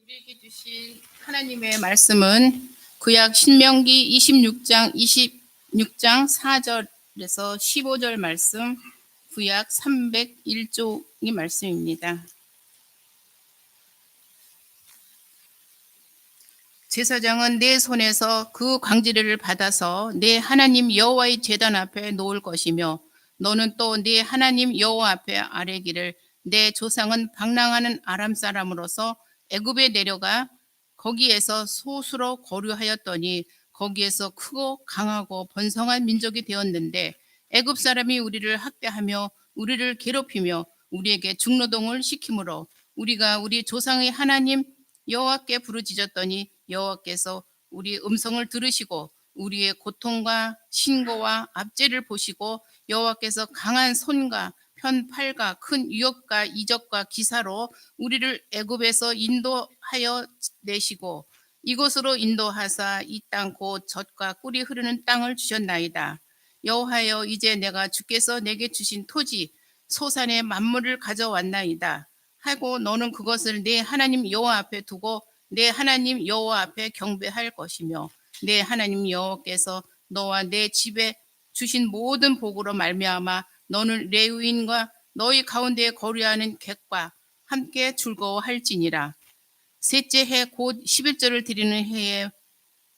우리에게 주신 하나님의 말씀은 구약 신명기 26장 4절에서 15절 말씀, 구약 301쪽의 말씀입니다. 제사장은 내 손에서 그 광지를 받아서 내 하나님 여호와의 제단 앞에 놓을 것이며 너는 또 네 하나님 여호와 앞에 아뢰기를 내 조상은 방랑하는 아람 사람으로서 애굽에 내려가 거기에서 소수로 거류하였더니 거기에서 크고 강하고 번성한 민족이 되었는데 애굽 사람이 우리를 학대하며 우리를 괴롭히며 우리에게 중노동을 시키므로 우리가 우리 조상의 하나님 여호와께 부르짖었더니 여호와께서 우리 음성을 들으시고 우리의 고통과 신고와 압제를 보시고 여호와께서 강한 손과 편팔과 큰 유업과 이적과 기사로 우리를 애굽에서 인도하여 내시고 이곳으로 인도하사 이 땅 곧 젖과 꿀이 흐르는 땅을 주셨나이다. 여호와여 이제 내가 주께서 내게 주신 토지 소산의 만물을 가져왔나이다 하고 너는 그것을 내 하나님 여호와 앞에 두고 내 하나님 여호와 앞에 경배할 것이며 내 하나님 여호와께서 너와 내 집에 주신 모든 복으로 말미암아 너는 레위인과 너희 가운데에 거류하는 객과 함께 즐거워할지니라. 셋째 해 곧 11조를 드리는 해에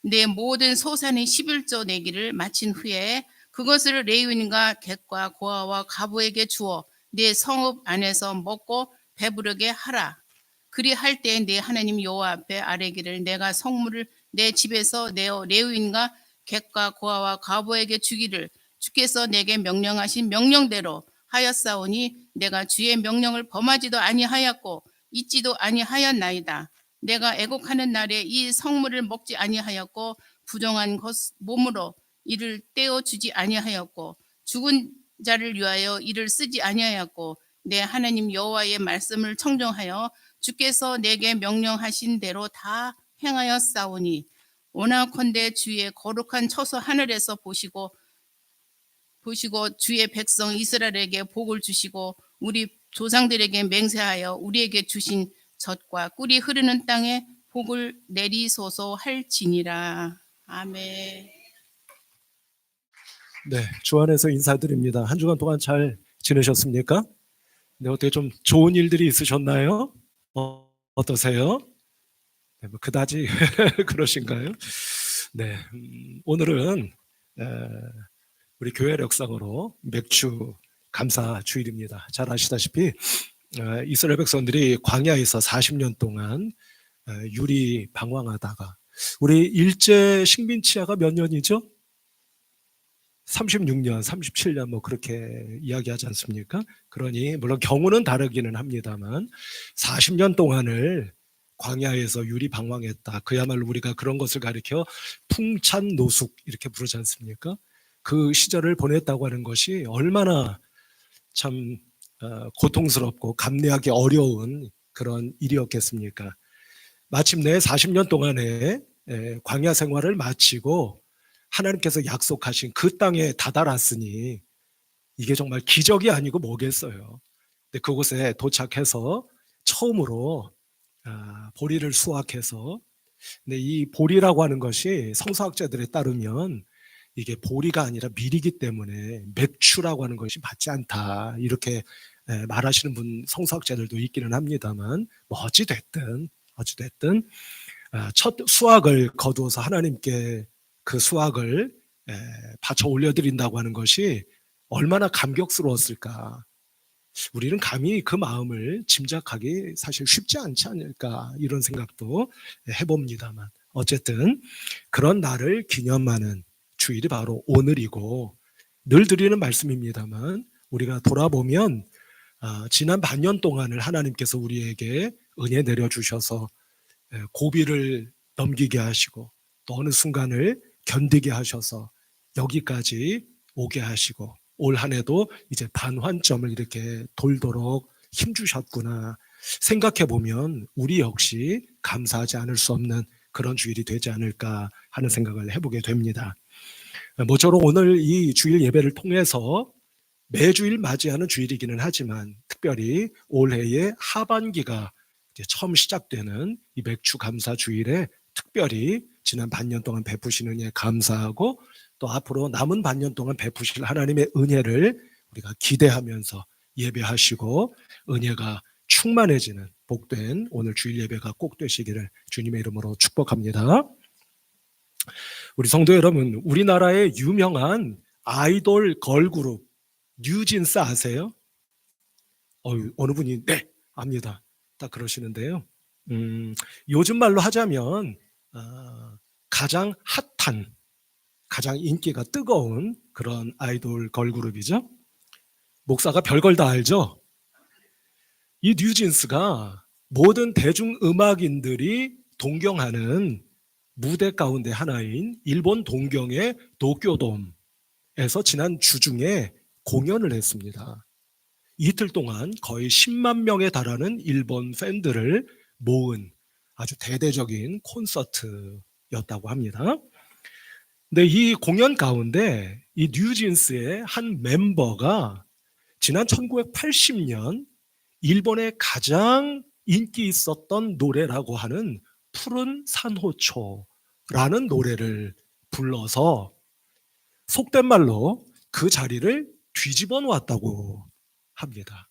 내 모든 소산의 11조 내기를 마친 후에 그것을 레위인과 객과 고아와 과부에게 주어 내 성읍 안에서 먹고 배부르게 하라. 그리할 때 내 하나님 여호와 앞에 아뢰기를 내가 성물을 내 집에서 내어 레위인과 객과 고아와 과부에게 주기를 주께서 내게 명령하신 명령대로 하였사오니 내가 주의 명령을 범하지도 아니하였고 잊지도 아니하였나이다. 내가 애곡하는 날에 이 성물을 먹지 아니하였고 부정한 몸으로 이를 떼어주지 아니하였고 죽은 자를 위하여 이를 쓰지 아니하였고 내 하나님 여호와의 말씀을 청정하여 주께서 내게 명령하신 대로 다 행하였사오니 원하건대 주의 거룩한 처소 하늘에서 보시고 주의 백성 이스라엘에게 복을 주시고 우리 조상들에게 맹세하여 우리에게 주신 젖과 꿀이 흐르는 땅에 복을 내리소서 할지니라. 아멘. 네, 주 안에서 인사드립니다. 한 주간 동안 잘 지내셨습니까? 네, 어떻게 좀 좋은 일들이 있으셨나요? 어떠세요? 네, 뭐 그다지 그러신가요? 네, 오늘은 우리 교회 력상으로 맥주 감사 주일입니다. 잘 아시다시피 이스라엘 백성들이 광야에서 40년 동안 유리 방황하다가 우리 일제 식민치하가 몇 년이죠? 36년, 37년 뭐 그렇게 이야기하지 않습니까? 그러니 물론 경우는 다르기는 합니다만 40년 동안을 광야에서 유리 방황했다. 그야말로 우리가 그런 것을 가리켜 풍찬노숙 이렇게 부르지 않습니까? 그 시절을 보냈다고 하는 것이 얼마나 참 고통스럽고 감내하기 어려운 그런 일이었겠습니까? 마침내 40년 동안의 광야 생활을 마치고 하나님께서 약속하신 그 땅에 다다랐으니 이게 정말 기적이 아니고 뭐겠어요. 근데 그곳에 도착해서 처음으로 보리를 수확해서 근데 이 보리라고 하는 것이 성서학자들에 따르면 이게 보리가 아니라 밀이기 때문에 맥주라고 하는 것이 맞지 않다 이렇게 말하시는 분 성서학자들도 있기는 합니다만 뭐 어찌됐든 첫 수확을 거두어서 하나님께 그 수확을 바쳐 올려드린다고 하는 것이 얼마나 감격스러웠을까. 우리는 감히 그 마음을 짐작하기 사실 쉽지 않지 않을까 이런 생각도 해봅니다만 어쨌든 그런 날을 기념하는 주일이 바로 오늘이고 늘 드리는 말씀입니다만 우리가 돌아보면 지난 반년 동안을 하나님께서 우리에게 은혜 내려주셔서 고비를 넘기게 하시고 또 어느 순간을 견디게 하셔서 여기까지 오게 하시고 올 한 해도 이제 반환점을 이렇게 돌도록 힘주셨구나 생각해 보면 우리 역시 감사하지 않을 수 없는 그런 주일이 되지 않을까 하는 생각을 해보게 됩니다. 모쪼록 오늘 이 주일 예배를 통해서 매주일 맞이하는 주일이기는 하지만 특별히 올해의 하반기가 이제 처음 시작되는 이 맥주 감사 주일에 특별히 지난 반년 동안 베푸신 은혜에 감사하고 또 앞으로 남은 반년 동안 베푸실 하나님의 은혜를 우리가 기대하면서 예배하시고 은혜가 충만해지는 복된 오늘 주일 예배가 꼭 되시기를 주님의 이름으로 축복합니다. 우리 성도 여러분, 우리나라의 유명한 아이돌 걸그룹 뉴진스 아세요? 어느 분이 네 압니다. 딱 그러시는데요. 요즘 말로 하자면 가장 핫한, 가장 인기가 뜨거운 그런 아이돌 걸그룹이죠. 목사가 별걸 다 알죠. 이 뉴진스가 모든 대중음악인들이 동경하는 무대 가운데 하나인 일본 동경의 도쿄돔에서 지난 주중에 공연을 했습니다. 이틀 동안 거의 10만 명에 달하는 일본 팬들을 모은 아주 대대적인 콘서트였다고 합니다. 근데 이 공연 가운데 이 뉴진스의 한 멤버가 지난 1980년 일본의 가장 인기 있었던 노래라고 하는 푸른 산호초라는 노래를 불러서 속된 말로 그 자리를 뒤집어 놓았다고 합니다.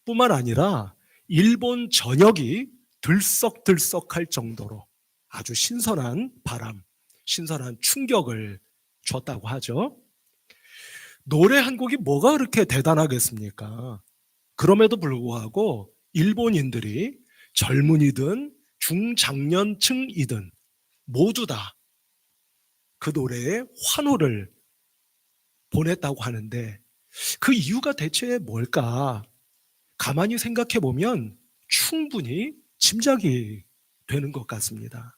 뿐만 아니라 일본 전역이 들썩들썩할 정도로 아주 신선한 바람, 신선한 충격을 줬다고 하죠. 노래 한 곡이 뭐가 그렇게 대단하겠습니까? 그럼에도 불구하고 일본인들이 젊은이든 중장년층이든 모두 다 그 노래에 환호를 보냈다고 하는데 그 이유가 대체 뭘까? 가만히 생각해 보면 충분히 짐작이 되는 것 같습니다.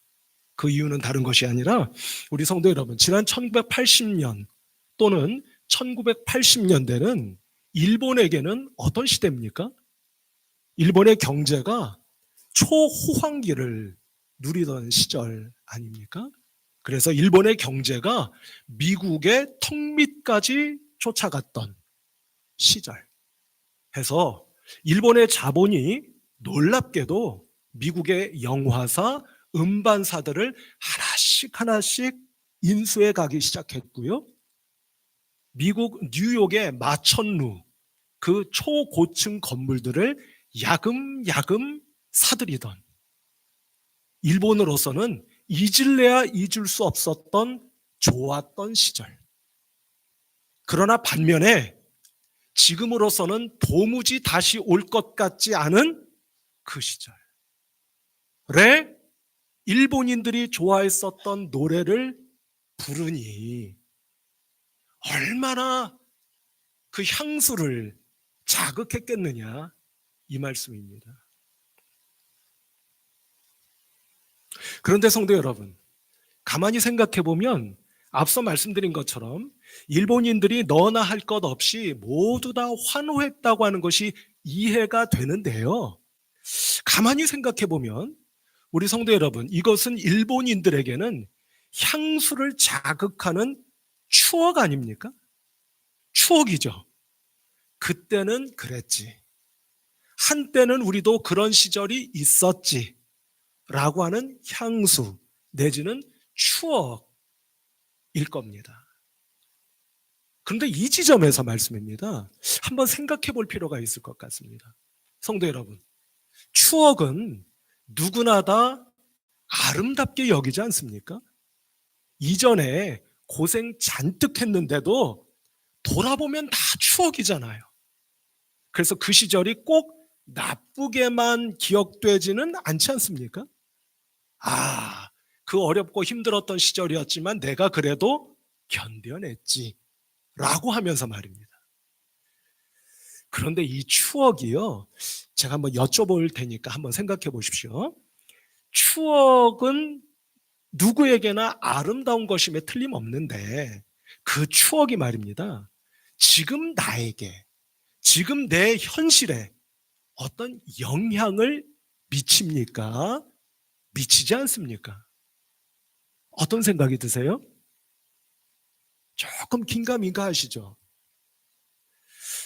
그 이유는 다른 것이 아니라 우리 성도 여러분, 지난 1980년 또는 1980년대는 일본에게는 어떤 시대입니까? 일본의 경제가 초호황기를 누리던 시절 아닙니까? 그래서 일본의 경제가 미국의 턱 밑까지 쫓아갔던 시절 해서 일본의 자본이 놀랍게도 미국의 영화사, 음반사들을 하나씩 인수해 가기 시작했고요. 미국 뉴욕의 마천루, 그 초고층 건물들을 야금야금 사들이던 일본으로서는 잊을래야 잊을 수 없었던 좋았던 시절. 그러나 반면에 지금으로서는 도무지 다시 올 것 같지 않은 그 시절에 일본인들이 좋아했었던 노래를 부르니 얼마나 그 향수를 자극했겠느냐, 이 말씀입니다. 그런데 성도 여러분, 가만히 생각해 보면 앞서 말씀드린 것처럼 일본인들이 너나 할 것 없이 모두 다 환호했다고 하는 것이 이해가 되는데요. 가만히 생각해 보면 우리 성도 여러분, 이것은 일본인들에게는 향수를 자극하는 추억 아닙니까? 추억이죠. 그때는 그랬지. 한때는 우리도 그런 시절이 있었지. 라고 하는 향수 내지는 추억일 겁니다. 그런데 이 지점에서 말씀입니다. 한번 생각해 볼 필요가 있을 것 같습니다. 성도 여러분, 추억은 누구나 다 아름답게 여기지 않습니까? 이전에 고생 잔뜩 했는데도 돌아보면 다 추억이잖아요. 그래서 그 시절이 꼭 나쁘게만 기억되지는 않지 않습니까? 그 어렵고 힘들었던 시절이었지만 내가 그래도 견뎌냈지 라고 하면서 말입니다. 그런데 이 추억이요, 제가 한번 여쭤볼 테니까 한번 생각해 보십시오. 추억은 누구에게나 아름다운 것임에 틀림없는데 그 추억이 말입니다, 지금 나에게, 지금 내 현실에 어떤 영향을 미칩니까? 미치지 않습니까? 어떤 생각이 드세요? 조금 긴가민가 하시죠?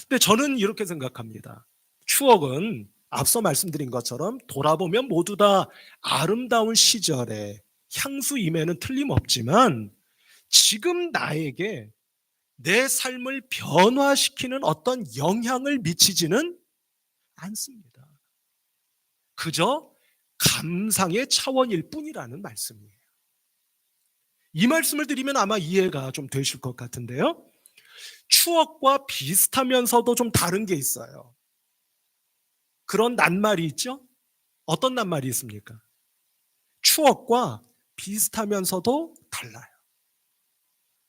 근데 저는 이렇게 생각합니다. 추억은 앞서 말씀드린 것처럼 돌아보면 모두 다 아름다운 시절에 향수임에는 틀림없지만 지금 나에게 내 삶을 변화시키는 어떤 영향을 미치지는 않습니다. 그저 감상의 차원일 뿐이라는 말씀이에요. 이 말씀을 드리면 아마 이해가 좀 되실 것 같은데요. 추억과 비슷하면서도 좀 다른 게 있어요. 그런 낱말이 있죠? 어떤 낱말이 있습니까? 추억과 비슷하면서도 달라요.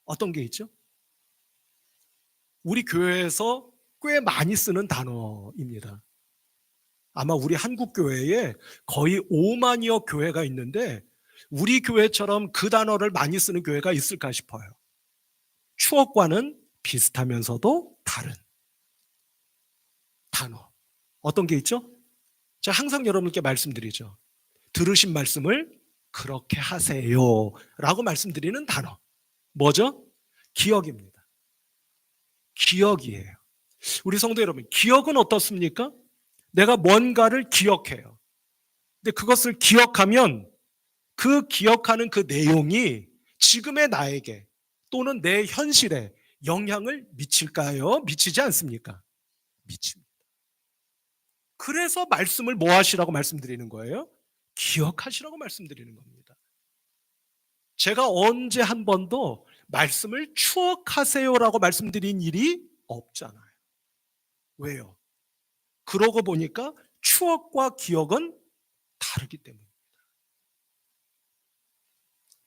어떤 게 있죠? 우리 교회에서 꽤 많이 쓰는 단어입니다. 아마 우리 한국 교회에 거의 5만여 교회가 있는데 우리 교회처럼 그 단어를 많이 쓰는 교회가 있을까 싶어요. 추억과는 비슷하면서도 다른 단어. 어떤 게 있죠? 제가 항상 여러분께 말씀드리죠. 들으신 말씀을 그렇게 하세요 라고 말씀드리는 단어. 뭐죠? 기억입니다. 기억이에요. 우리 성도 여러분, 기억은 어떻습니까? 내가 뭔가를 기억해요. 근데 그것을 기억하면 그 기억하는 그 내용이 지금의 나에게 또는 내 현실에 영향을 미칠까요? 미치지 않습니까? 미칩니다. 그래서 말씀을 뭐 하시라고 말씀드리는 거예요? 기억하시라고 말씀드리는 겁니다. 제가 언제 한 번도 말씀을 추억하세요라고 말씀드린 일이 없잖아요. 왜요? 그러고 보니까 추억과 기억은 다르기 때문입니다.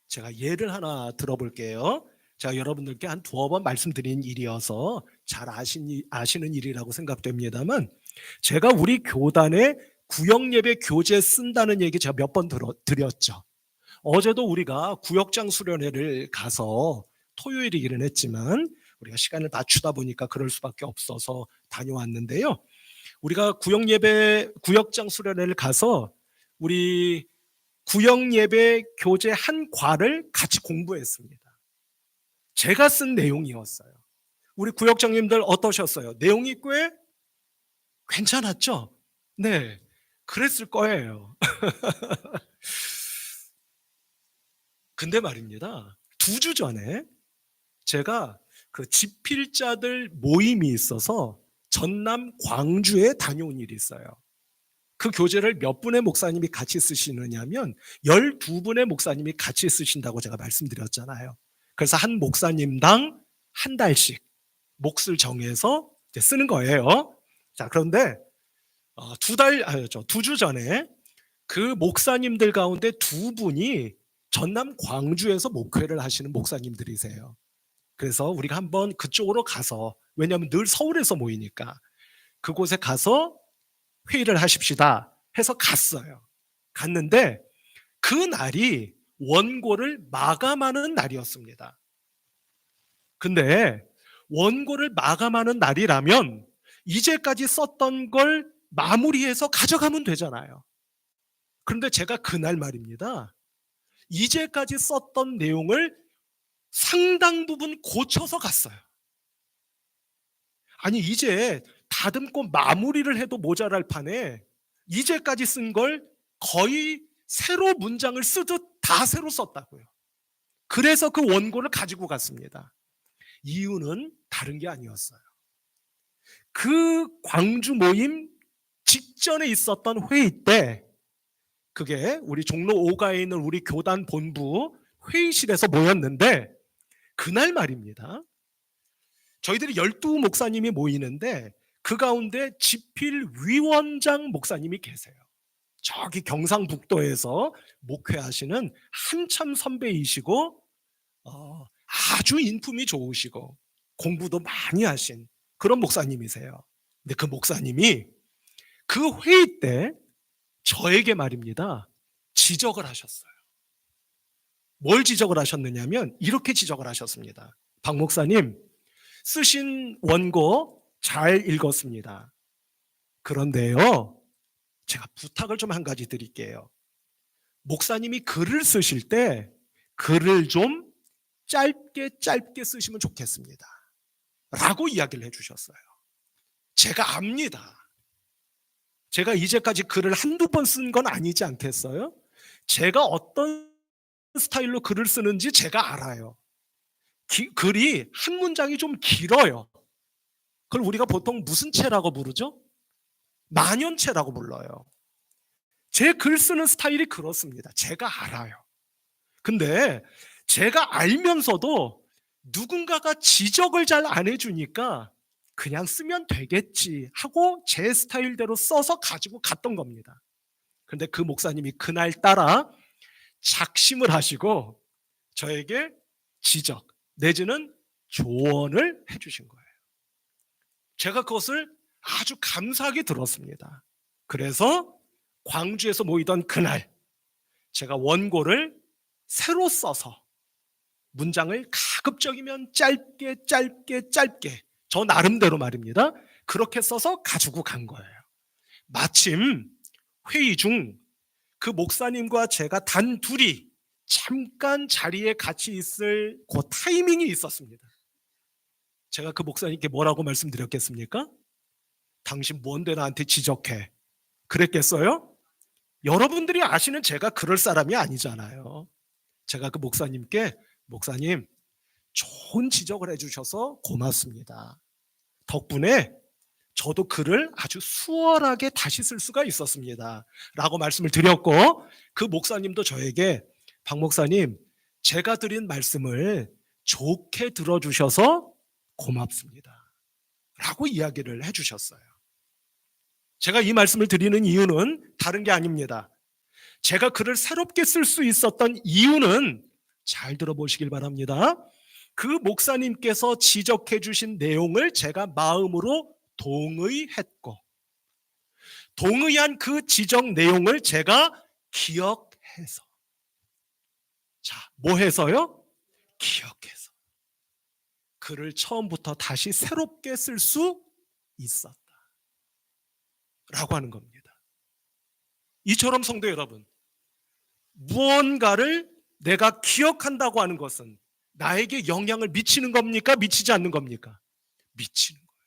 제가 예를 하나 들어볼게요. 제가 여러분들께 한 2번 말씀드린 일이어서 잘 아시는 일이라고 생각됩니다만 제가 우리 교단에 구역예배 교재 쓴다는 얘기 제가 몇 번 드렸죠. 어제도 우리가 구역장 수련회를 가서 토요일이기는 했지만 우리가 시간을 맞추다 보니까 그럴 수밖에 없어서 다녀왔는데요. 우리가 구역장 수련회를 가서 우리 구역예배 교재 한 과를 같이 공부했습니다. 제가 쓴 내용이었어요. 우리 구역장님들 어떠셨어요? 내용이 꽤 괜찮았죠? 네, 그랬을 거예요. 근데 말입니다. 2주 전에 제가 그 집필자들 모임이 있어서 전남 광주에 다녀온 일이 있어요. 그 교재를 몇 분의 목사님이 같이 쓰시느냐면 12분의 목사님이 같이 쓰신다고 제가 말씀드렸잖아요. 그래서 한 목사님당 한 달씩 몫을 정해서 이제 쓰는 거예요. 자, 그런데 2주 전에 그 목사님들 가운데 2분이 전남 광주에서 목회를 하시는 목사님들이세요. 그래서 우리가 한번 그쪽으로 가서, 왜냐하면 늘 서울에서 모이니까 그곳에 가서 회의를 하십시다 해서 갔어요. 갔는데 그 날이 원고를 마감하는 날이었습니다. 근데 원고를 마감하는 날이라면 이제까지 썼던 걸 마무리해서 가져가면 되잖아요. 그런데 제가 그날 말입니다. 이제까지 썼던 내용을 상당 부분 고쳐서 갔어요. 아니, 이제 다듬고 마무리를 해도 모자랄 판에 이제까지 쓴 걸 거의 새로 문장을 쓰듯 다 새로 썼다고요. 그래서 그 원고를 가지고 갔습니다. 이유는 다른 게 아니었어요. 그 광주 모임 직전에 있었던 회의 때, 그게 우리 종로 5가에 있는 우리 교단 본부 회의실에서 모였는데, 그날 말입니다. 저희들이 12목사님이 모이는데 그 가운데 집필위원장 목사님이 계세요. 저기 경상북도에서 목회하시는 한참 선배이시고 아주 인품이 좋으시고 공부도 많이 하신 그런 목사님이세요. 근데 그 목사님이 그 회의 때 저에게 말입니다, 지적을 하셨어요. 뭘 지적을 하셨느냐면 이렇게 지적을 하셨습니다. 박 목사님, 쓰신 원고 잘 읽었습니다. 그런데요, 제가 부탁을 좀 한 가지 드릴게요. 목사님이 글을 쓰실 때 글을 좀 짧게 쓰시면 좋겠습니다. 라고 이야기를 해주셨어요. 제가 압니다. 제가 이제까지 글을 한두 번 쓴 건 아니지 않겠어요? 제가 어떤 스타일로 글을 쓰는지 제가 알아요. 글이 한 문장이 좀 길어요. 그걸 우리가 보통 무슨 체라고 부르죠? 만연체라고 불러요. 제 글 쓰는 스타일이 그렇습니다. 제가 알아요. 근데 제가 알면서도 누군가가 지적을 잘 안 해주니까 그냥 쓰면 되겠지 하고 제 스타일대로 써서 가지고 갔던 겁니다. 그런데 그 목사님이 그날따라 작심을 하시고 저에게 지적 내지는 조언을 해주신 거예요. 제가 그것을 아주 감사하게 들었습니다. 그래서 광주에서 모이던 그날 제가 원고를 새로 써서 문장을 가급적이면 짧게 저 나름대로 말입니다. 그렇게 써서 가지고 간 거예요. 마침 회의 중 그 목사님과 제가 단 둘이 잠깐 자리에 같이 있을 그 타이밍이 있었습니다. 제가 그 목사님께 뭐라고 말씀드렸겠습니까? 당신 뭔데 나한테 지적해? 그랬겠어요? 여러분들이 아시는 제가 그럴 사람이 아니잖아요. 제가 그 목사님께 목사님 좋은 지적을 해주셔서 고맙습니다. 덕분에 저도 글을 아주 수월하게 다시 쓸 수가 있었습니다. 라고 말씀을 드렸고 그 목사님도 저에게 박 목사님 제가 드린 말씀을 좋게 들어주셔서 고맙습니다. 라고 이야기를 해주셨어요. 제가 이 말씀을 드리는 이유는 다른 게 아닙니다. 제가 글을 새롭게 쓸 수 있었던 이유는 잘 들어보시길 바랍니다. 그 목사님께서 지적해 주신 내용을 제가 마음으로 동의했고 동의한 그 지적 내용을 제가 기억해서 뭐 해서요? 기억해서 글을 처음부터 다시 새롭게 쓸 수 있었다 라고 하는 겁니다. 이처럼 성도 여러분, 무언가를 내가 기억한다고 하는 것은 나에게 영향을 미치는 겁니까? 미치지 않는 겁니까? 미치는 거예요.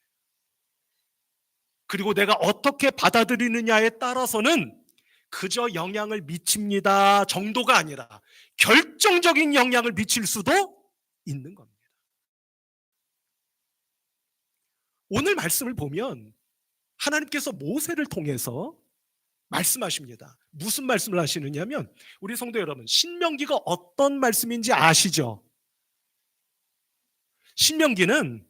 그리고 내가 어떻게 받아들이느냐에 따라서는 그저 영향을 미칩니다 정도가 아니라 결정적인 영향을 미칠 수도 있는 겁니다. 오늘 말씀을 보면 하나님께서 모세를 통해서 말씀하십니다. 무슨 말씀을 하시느냐면 우리 성도 여러분, 신명기가 어떤 말씀인지 아시죠? 신명기는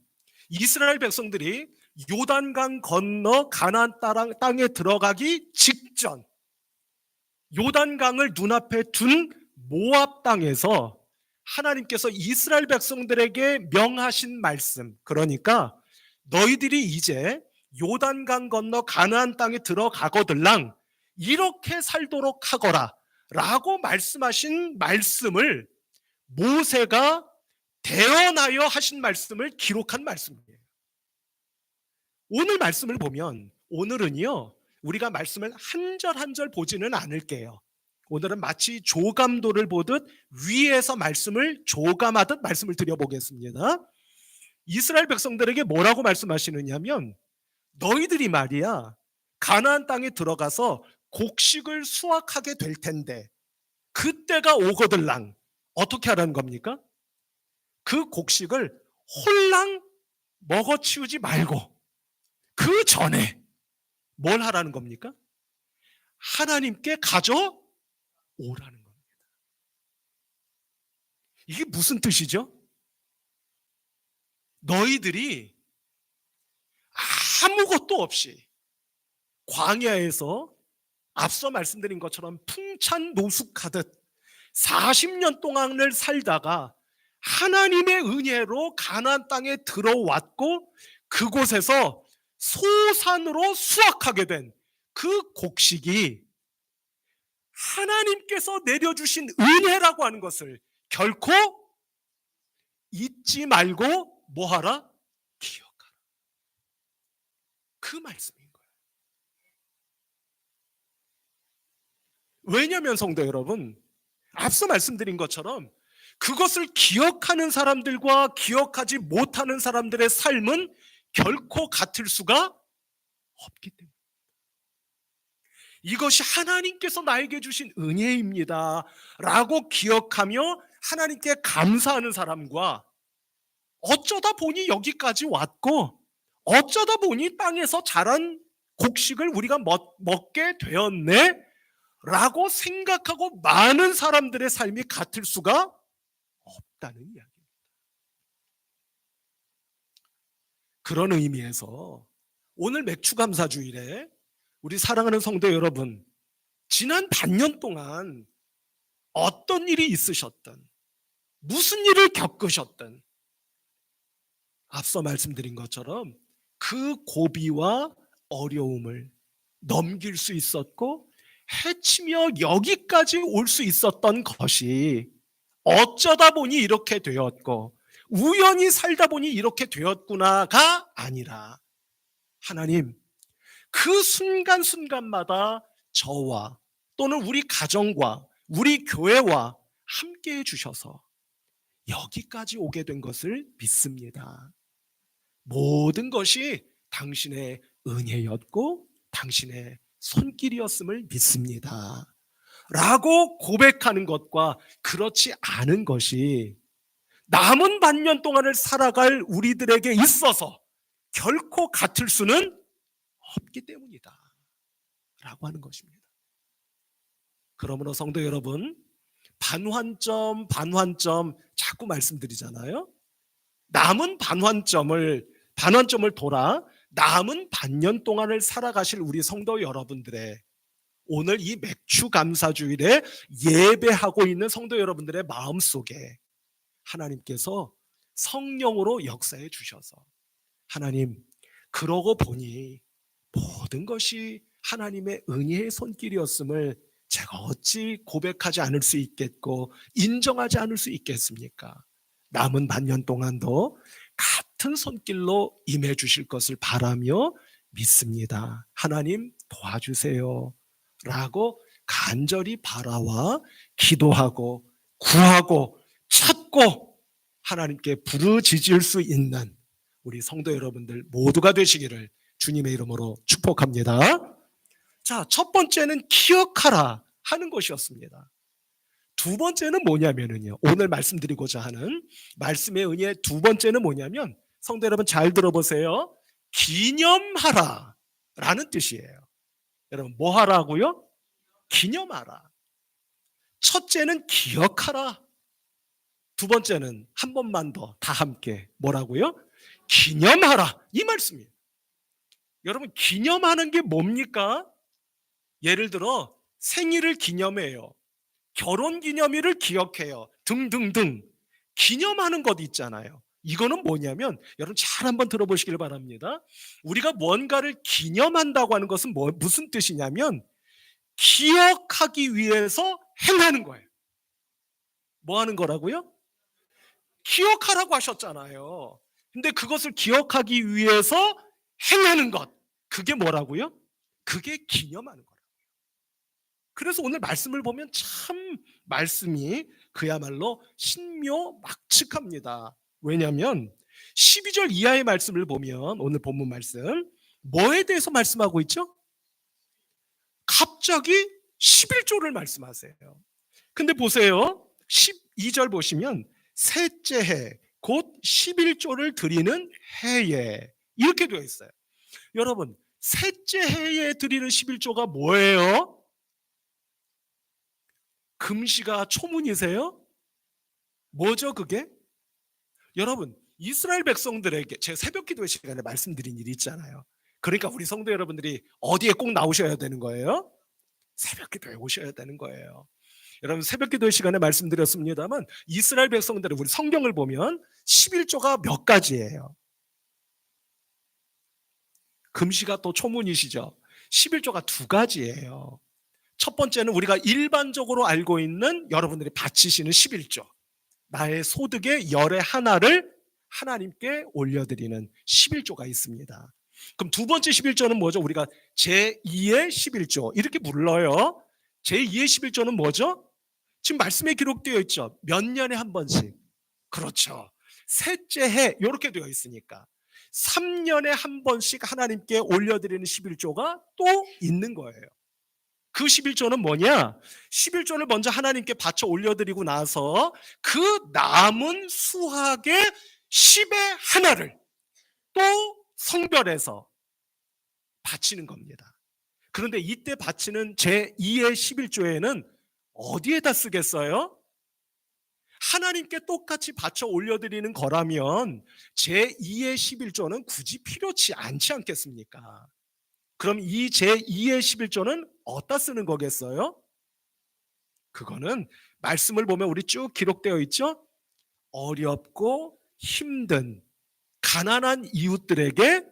이스라엘 백성들이 요단강 건너 가나안 땅에 들어가기 직전 요단강을 눈앞에 둔 모압 땅에서 하나님께서 이스라엘 백성들에게 명하신 말씀, 그러니까 너희들이 이제 요단강 건너 가나안 땅에 들어가거들랑 이렇게 살도록 하거라 라고 말씀하신 말씀을 모세가 대언하여 하신 말씀을 기록한 말씀이에요. 오늘 말씀을 보면 오늘은요 우리가 말씀을 한 절 한 절 보지는 않을게요. 오늘은 마치 조감도를 보듯 위에서 말씀을 조감하듯 말씀을 드려보겠습니다. 이스라엘 백성들에게 뭐라고 말씀하시느냐면 너희들이 말이야 가나안 땅에 들어가서 곡식을 수확하게 될 텐데 그때가 오거들랑 어떻게 하라는 겁니까? 그 곡식을 홀랑 먹어치우지 말고 그 전에 뭘 하라는 겁니까? 하나님께 가져오라는 겁니다. 이게 무슨 뜻이죠? 너희들이 아무것도 없이 광야에서 앞서 말씀드린 것처럼 풍찬노숙하듯 40년 동안을 살다가 하나님의 은혜로 가나안 땅에 들어왔고 그곳에서 소산으로 수확하게 된 그 곡식이 하나님께서 내려주신 은혜라고 하는 것을 결코 잊지 말고 뭐하라? 기억하라. 그 말씀인 거예요. 왜냐하면 성도 여러분, 앞서 말씀드린 것처럼 그것을 기억하는 사람들과 기억하지 못하는 사람들의 삶은 결코 같을 수가 없기 때문에 이것이 하나님께서 나에게 주신 은혜입니다 라고 기억하며 하나님께 감사하는 사람과, 어쩌다 보니 여기까지 왔고 어쩌다 보니 땅에서 자란 곡식을 우리가 먹게 되었네 라고 생각하고 많은 사람들의 삶이 같을 수가 없다는 이야기입니다. 그런 의미에서 오늘 맥추감사주일에 우리 사랑하는 성도 여러분, 지난 반년 동안 어떤 일이 있으셨든 무슨 일을 겪으셨든 앞서 말씀드린 것처럼 그 고비와 어려움을 넘길 수 있었고 헤치며 여기까지 올 수 있었던 것이 어쩌다 보니 이렇게 되었고 우연히 살다 보니 이렇게 되었구나가 아니라, 하나님 그 순간순간마다 저와 또는 우리 가정과 우리 교회와 함께 해주셔서 여기까지 오게 된 것을 믿습니다. 모든 것이 당신의 은혜였고 당신의 손길이었음을 믿습니다 라고 고백하는 것과 그렇지 않은 것이 남은 반년 동안을 살아갈 우리들에게 있어서 결코 같을 수는 없기 때문이다 라고 하는 것입니다. 그러므로 성도 여러분, 반환점 자꾸 말씀드리잖아요. 남은 반환점을 돌아 남은 반년 동안을 살아가실 우리 성도 여러분들의, 오늘 이 맥추감사주일에 예배하고 있는 성도 여러분들의 마음속에 하나님께서 성령으로 역사해 주셔서, 하나님 그러고 보니 모든 것이 하나님의 은혜의 손길이었음을 제가 어찌 고백하지 않을 수 있겠고 인정하지 않을 수 있겠습니까? 남은 반년 동안도 같은 손길로 임해 주실 것을 바라며 믿습니다. 하나님 도와주세요 라고 간절히 바라와 기도하고 구하고 찾고 하나님께 부르짖을 수 있는 우리 성도 여러분들 모두가 되시기를 주님의 이름으로 축복합니다. 자, 첫 번째는 기억하라 하는 것이었습니다. 두 번째는 뭐냐면요, 오늘 말씀드리고자 하는 말씀의 은혜 두 번째는 뭐냐면, 성도 여러분 잘 들어보세요. 기념하라 라는 뜻이에요. 여러분 뭐 하라고요? 기념하라. 첫째는 기억하라, 두 번째는 한 번만 더 다 함께 뭐라고요? 기념하라, 이 말씀이에요. 여러분 기념하는 게 뭡니까? 예를 들어 생일을 기념해요, 결혼기념일을 기억해요, 등등등 기념하는 것 있잖아요. 이거는 뭐냐면, 여러분 잘 한번 들어보시길 바랍니다. 우리가 뭔가를 기념한다고 하는 것은 무슨 뜻이냐면 기억하기 위해서 행하는 거예요. 뭐 하는 거라고요? 기억하라고 하셨잖아요. 근데 그것을 기억하기 위해서 행하는 것, 그게 뭐라고요? 그게 기념하는 거라고요. 그래서 오늘 말씀을 보면 참 말씀이 그야말로 신묘막측합니다. 왜냐하면 12절 이하의 말씀을 보면, 오늘 본문 말씀 뭐에 대해서 말씀하고 있죠? 갑자기 11조를 말씀하세요. 근데 보세요, 12절 보시면 셋째 해 곧 11조를 드리는 해에 이렇게 되어 있어요. 여러분 셋째 해에 드리는 11조가 뭐예요? 금시가 초문이세요? 뭐죠 그게? 여러분 이스라엘 백성들에게 제가 새벽기도 시간에 말씀드린 일이 있잖아요. 그러니까 우리 성도 여러분들이 어디에 꼭 나오셔야 되는 거예요? 새벽기도에 오셔야 되는 거예요. 여러분 새벽기도 시간에 말씀드렸습니다만 이스라엘 백성들의, 우리 성경을 보면 11조가 몇 가지예요? 금시가 또 초문이시죠. 11조가 두 가지예요. 첫 번째는 우리가 일반적으로 알고 있는 여러분들이 바치시는 11조, 나의 소득의 열의 하나를 하나님께 올려드리는 11조가 있습니다. 그럼 두 번째 11조는 뭐죠? 우리가 제2의 11조 이렇게 불러요. 제2의 11조는 뭐죠? 지금 말씀에 기록되어 있죠. 몇 년에 한 번씩. 그렇죠. 셋째 해 이렇게 되어 있으니까 3년에 한 번씩 하나님께 올려드리는 11조가 또 있는 거예요. 그 11조는 뭐냐? 11조를 먼저 하나님께 바쳐 올려드리고 나서 그 남은 수확의 10의 하나를 또 성별해서 바치는 겁니다. 그런데 이때 바치는 제2의 11조에는 어디에다 쓰겠어요? 하나님께 똑같이 바쳐 올려드리는 거라면 제2의 11조는 굳이 필요치 않지 않겠습니까? 그럼 이 제2의 11조는 어디다 쓰는 거겠어요? 그거는 말씀을 보면 우리 쭉 기록되어 있죠? 어렵고 힘든 가난한 이웃들에게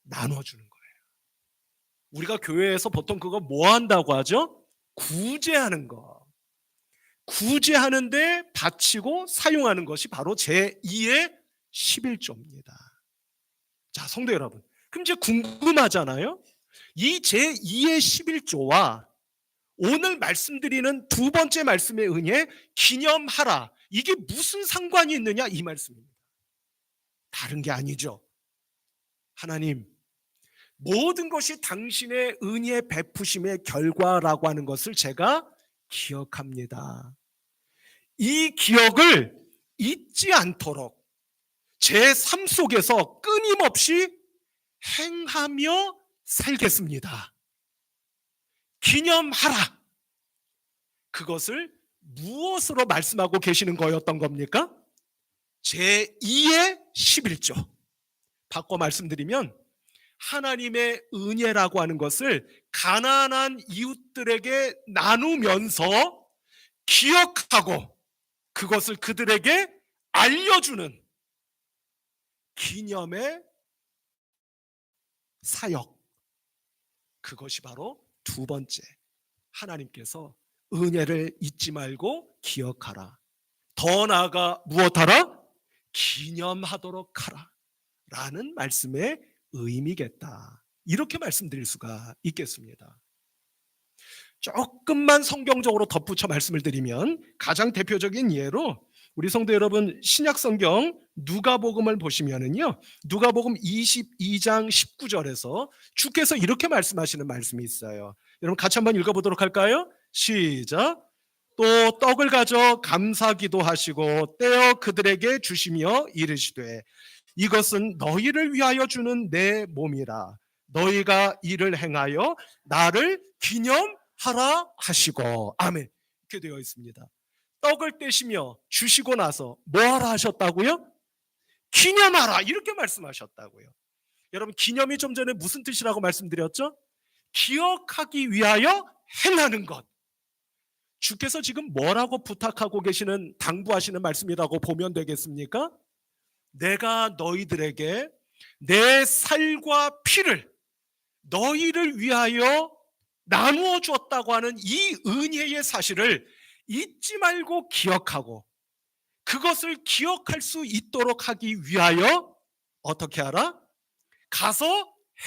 나눠주는 거예요. 우리가 교회에서 보통 그거 뭐 한다고 하죠? 구제하는 거. 구제하는데 바치고 사용하는 것이 바로 제2의 11조입니다. 자, 성도 여러분, 그럼 이제 궁금하잖아요. 이 제2의 11조와 오늘 말씀드리는 두 번째 말씀의 은혜, 기념하라, 이게 무슨 상관이 있느냐, 이 말씀입니다. 다른 게 아니죠. 하나님, 모든 것이 당신의 은혜 베푸심의 결과라고 하는 것을 제가 기억합니다. 이 기억을 잊지 않도록 제 삶 속에서 끊임없이 행하며 살겠습니다. 기념하라. 그것을 무엇으로 말씀하고 계시는 거였던 겁니까? 제2의 11조. 바꿔 말씀드리면 하나님의 은혜라고 하는 것을 가난한 이웃들에게 나누면서 기억하고 그것을 그들에게 알려주는 기념의 사역. 그것이 바로 두 번째, 하나님께서 은혜를 잊지 말고 기억하라. 더 나아가 무엇하라? 기념하도록 하라 라는 말씀의 의미겠다. 이렇게 말씀드릴 수가 있겠습니다. 조금만 성경적으로 덧붙여 말씀을 드리면 가장 대표적인 예로 우리 성도 여러분, 신약 성경 누가복음을 보시면은요, 누가복음 22장 19절에서 주께서 이렇게 말씀하시는 말씀이 있어요. 여러분 같이 한번 읽어보도록 할까요? 시작. 또 떡을 가져 감사기도 하시고 떼어 그들에게 주시며 이르시되 이것은 너희를 위하여 주는 내 몸이라. 너희가 이를 행하여 나를 기념하라 하시고. 아멘. 이렇게 되어 있습니다. 떡을 떼시며 주시고 나서 뭐하라 하셨다고요? 기념하라, 이렇게 말씀하셨다고요. 여러분, 기념이 좀 전에 무슨 뜻이라고 말씀드렸죠? 기억하기 위하여 행하는 것. 주께서 지금 뭐라고 부탁하고 계시는, 당부하시는 말씀이라고 보면 되겠습니까? 내가 너희들에게 내 살과 피를 너희를 위하여 나누어 주었다고 하는 이 은혜의 사실을 잊지 말고 기억하고 그것을 기억할 수 있도록 하기 위하여 어떻게 하라? 가서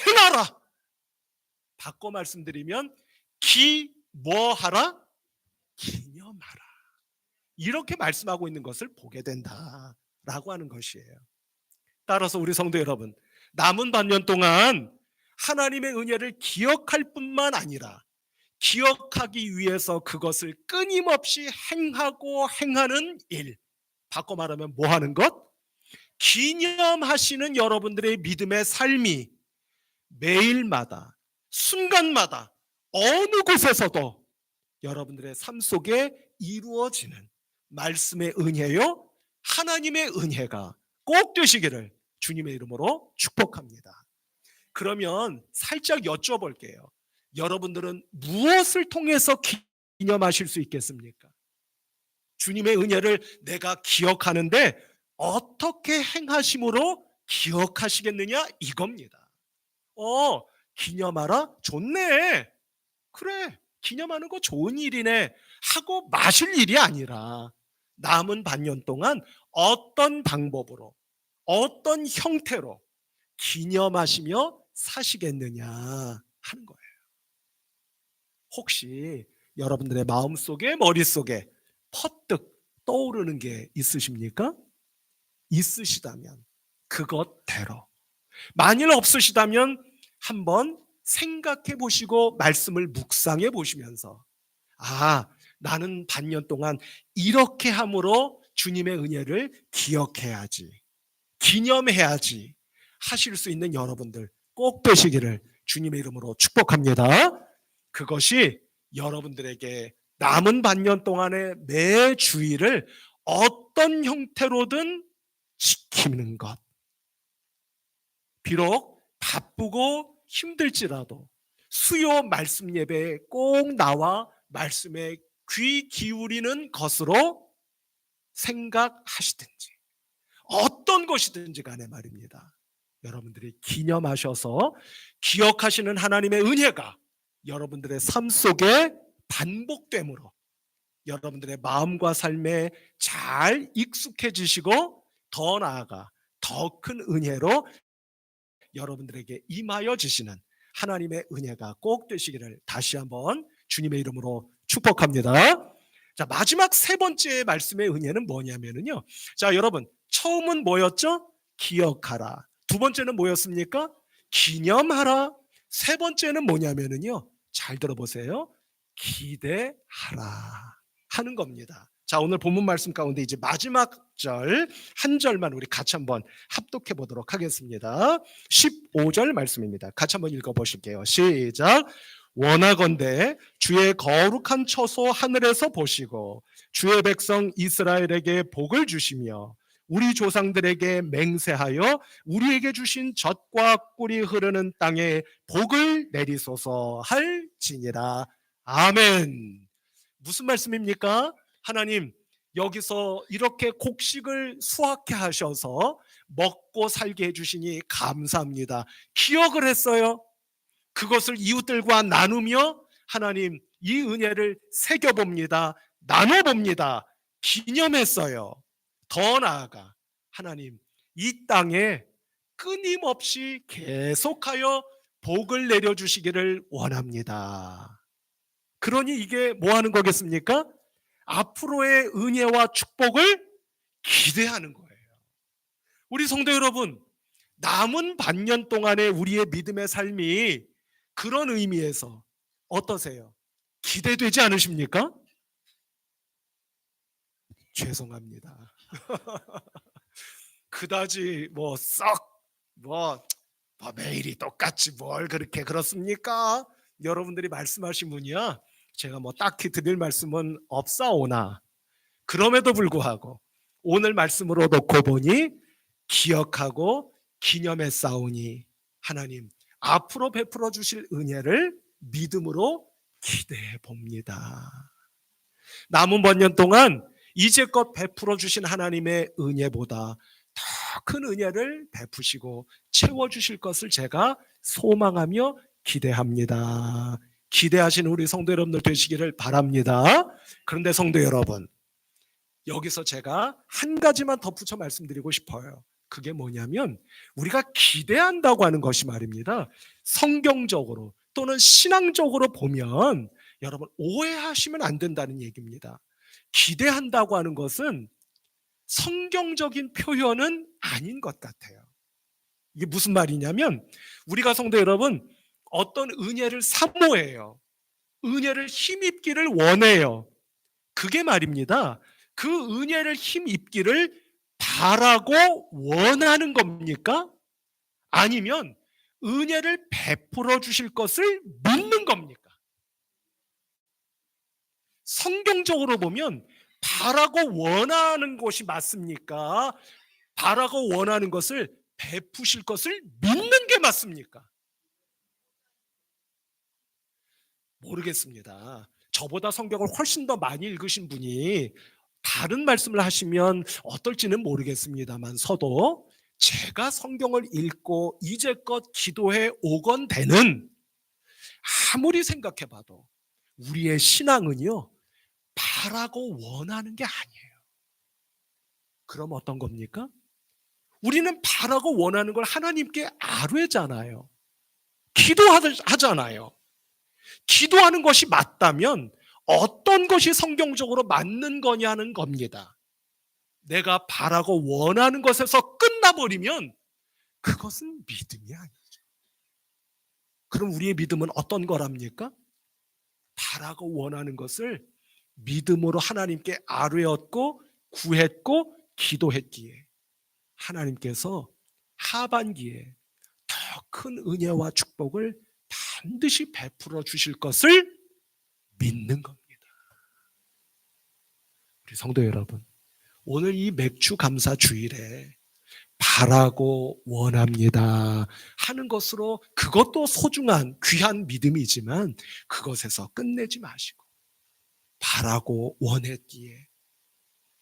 행하라. 바꿔 말씀드리면 뭐하라? 기념하라. 이렇게 말씀하고 있는 것을 보게 된다라고 하는 것이에요. 따라서 우리 성도 여러분, 남은 반년 동안 하나님의 은혜를 기억할 뿐만 아니라 기억하기 위해서 그것을 끊임없이 행하고 행하는 일, 바꿔 말하면 뭐 하는 것? 기념하시는 여러분들의 믿음의 삶이 매일마다 순간마다 어느 곳에서도 여러분들의 삶 속에 이루어지는 말씀의 은혜요, 하나님의 은혜가 꼭 되시기를 주님의 이름으로 축복합니다. 그러면 살짝 여쭤볼게요. 여러분들은 무엇을 통해서 기념하실 수 있겠습니까? 주님의 은혜를 내가 기억하는데 어떻게 행하심으로 기억하시겠느냐, 이겁니다. 기념하라? 좋네. 그래, 기념하는 거 좋은 일이네 하고 마실 일이 아니라 남은 반년 동안 어떤 방법으로, 어떤 형태로 기념하시며 사시겠느냐 하는 거예요. 혹시 여러분들의 마음속에, 머릿속에 퍼뜩 떠오르는 게 있으십니까? 있으시다면 그것대로, 만일 없으시다면 한번 생각해 보시고 말씀을 묵상해 보시면서 나는 반년 동안 이렇게 함으로 주님의 은혜를 기억해야지, 기념해야지 하실 수 있는 여러분들 꼭 되시기를 주님의 이름으로 축복합니다. 그것이 여러분들에게 남은 반년 동안의 매 주일을 어떤 형태로든 지키는 것, 비록 바쁘고 힘들지라도 수요 말씀 예배에 꼭 나와 말씀에 귀 기울이는 것으로 생각하시든지 어떤 것이든지 간에 말입니다. 여러분들이 기념하셔서 기억하시는 하나님의 은혜가 여러분들의 삶 속에 반복됨으로 여러분들의 마음과 삶에 잘 익숙해지시고 더 나아가 더 큰 은혜로 여러분들에게 임하여 주시는 하나님의 은혜가 꼭 되시기를 다시 한번 주님의 이름으로 축복합니다. 자, 마지막 세 번째 말씀의 은혜는 뭐냐면요. 자, 여러분, 처음은 뭐였죠? 기억하라. 두 번째는 뭐였습니까? 기념하라. 세 번째는 뭐냐면요. 잘 들어보세요. 기대하라 하는 겁니다. 자, 오늘 본문 말씀 가운데 이제 마지막 절 한 절만 우리 같이 한번 합독해 보도록 하겠습니다. 15절 말씀입니다. 같이 한번 읽어 보실게요. 시작. 원하건대 주의 거룩한 처소 하늘에서 보시고 주의 백성 이스라엘에게 복을 주시며 우리 조상들에게 맹세하여 우리에게 주신 젖과 꿀이 흐르는 땅에 복을 내리소서 할지니라. 아멘. 무슨 말씀입니까? 하나님, 여기서 이렇게 곡식을 수확해 하셔서 먹고 살게 해주시니 감사합니다. 기억을 했어요. 그것을 이웃들과 나누며 하나님 이 은혜를 새겨봅니다. 나눠봅니다. 기념했어요. 더 나아가 하나님 이 땅에 끊임없이 계속하여 복을 내려주시기를 원합니다. 그러니 이게 뭐 하는 거겠습니까? 앞으로의 은혜와 축복을 기대하는 거예요. 우리 성도 여러분, 남은 반년 동안의 우리의 믿음의 삶이 그런 의미에서 어떠세요? 기대되지 않으십니까? 죄송합니다. 그다지 매일이 똑같이 뭘 그렇게 그렇습니까? 여러분들이 말씀하신 분이야. 제가 딱히 드릴 말씀은 없사오나 그럼에도 불구하고 오늘 말씀으로 놓고 보니 기억하고 기념해 싸우니 하나님 앞으로 베풀어 주실 은혜를 믿음으로 기대해 봅니다. 남은 반년 동안 이제껏 베풀어 주신 하나님의 은혜보다 더 큰 은혜를 베푸시고 채워 주실 것을 제가 소망하며 기대합니다. 기대하시는 우리 성도 여러분들 되시기를 바랍니다. 그런데 성도 여러분, 여기서 제가 한 가지만 덧붙여 말씀드리고 싶어요. 그게 뭐냐면 우리가 기대한다고 하는 것이 말입니다. 성경적으로 또는 신앙적으로 보면 여러분 오해하시면 안 된다는 얘기입니다. 기대한다고 하는 것은 성경적인 표현은 아닌 것 같아요. 이게 무슨 말이냐면 우리가 성도 여러분 어떤 은혜를 사모해요. 은혜를 힘입기를 원해요. 그게 말입니다. 그 은혜를 힘입기를 바라고 원하는 겁니까? 아니면 은혜를 베풀어 주실 것을 믿는 겁니까? 성경적으로 보면 바라고 원하는 것이 맞습니까? 바라고 원하는 것을 베푸실 것을 믿는 게 맞습니까? 모르겠습니다. 저보다 성경을 훨씬 더 많이 읽으신 분이 다른 말씀을 하시면 어떨지는 모르겠습니다만 서도 제가 성경을 읽고 이제껏 기도해 오건 되는 아무리 생각해 봐도 우리의 신앙은요 바라고 원하는 게 아니에요. 그럼 어떤 겁니까? 우리는 바라고 원하는 걸 하나님께 아뢰잖아요. 기도하잖아요. 기도하는 것이 맞다면 어떤 것이 성경적으로 맞는 거냐는 겁니다. 내가 바라고 원하는 것에서 끝나버리면 그것은 믿음이 아니죠. 그럼 우리의 믿음은 어떤 거랍니까? 바라고 원하는 것을 믿음으로 하나님께 아뢰었고 구했고 기도했기에 하나님께서 하반기에 더 큰 은혜와 축복을 반드시 베풀어 주실 것을 믿는 겁니다. 우리 성도 여러분, 오늘 이 맥주 감사 주일에 바라고 원합니다 하는 것으로, 그것도 소중한 귀한 믿음이지만 그것에서 끝내지 마시고 바라고 원했기에,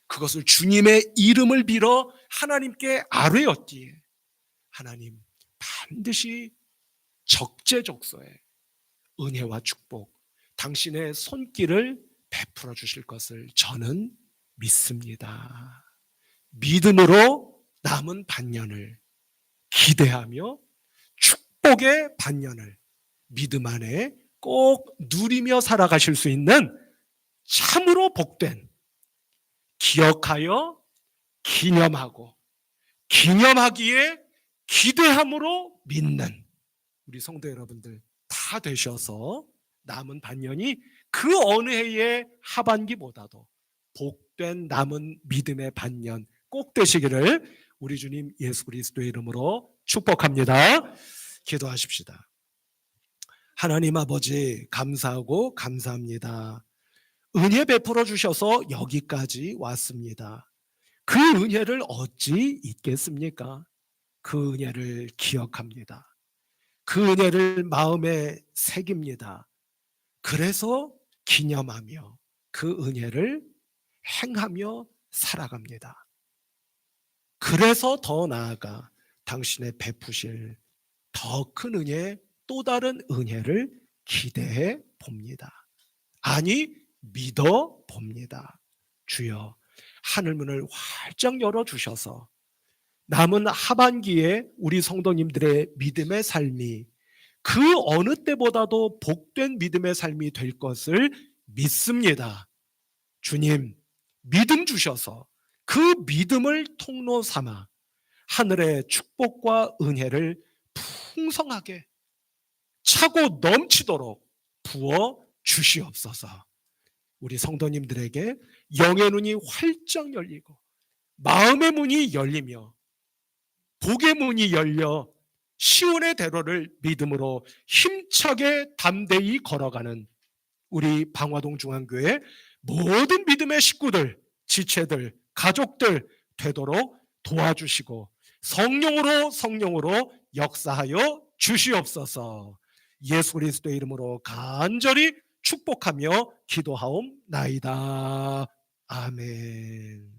그것을 주님의 이름을 빌어 하나님께 아뢰었기에 하나님 반드시 적재적소에 은혜와 축복, 당신의 손길을 베풀어 주실 것을 저는 믿습니다. 믿음으로 남은 반년을 기대하며 축복의 반년을 믿음 안에 꼭 누리며 살아가실 수 있는 참으로 복된, 기억하여 기념하고 기념하기에 기대함으로 믿는 우리 성도 여러분들 다 되셔서 남은 반년이 그 어느 해의 하반기보다도 복된 남은 믿음의 반년 꼭 되시기를 우리 주님 예수 그리스도의 이름으로 축복합니다. 기도하십시다. 하나님 아버지, 감사하고 감사합니다. 은혜 베풀어 주셔서 여기까지 왔습니다. 그 은혜를 어찌 잊겠습니까? 그 은혜를 기억합니다. 그 은혜를 마음에 새깁니다. 그래서 기념하며 그 은혜를 행하며 살아갑니다. 그래서 더 나아가 당신의 베푸실 더 큰 은혜, 또 다른 은혜를 기대해 봅니다. 아니, 믿어 봅니다. 주여, 하늘문을 활짝 열어주셔서 남은 하반기에 우리 성도님들의 믿음의 삶이 그 어느 때보다도 복된 믿음의 삶이 될 것을 믿습니다. 주님, 믿음 주셔서 그 믿음을 통로 삼아 하늘의 축복과 은혜를 풍성하게 차고 넘치도록 부어 주시옵소서. 우리 성도님들에게 영의 눈이 활짝 열리고 마음의 문이 열리며 복의 문이 열려 시온의 대로를 믿음으로 힘차게 담대히 걸어가는 우리 방화동 중앙교회 모든 믿음의 식구들, 지체들, 가족들 되도록 도와주시고 성령으로 역사하여 주시옵소서. 예수 그리스도의 이름으로 간절히 축복하며 기도하옵나이다. 아멘.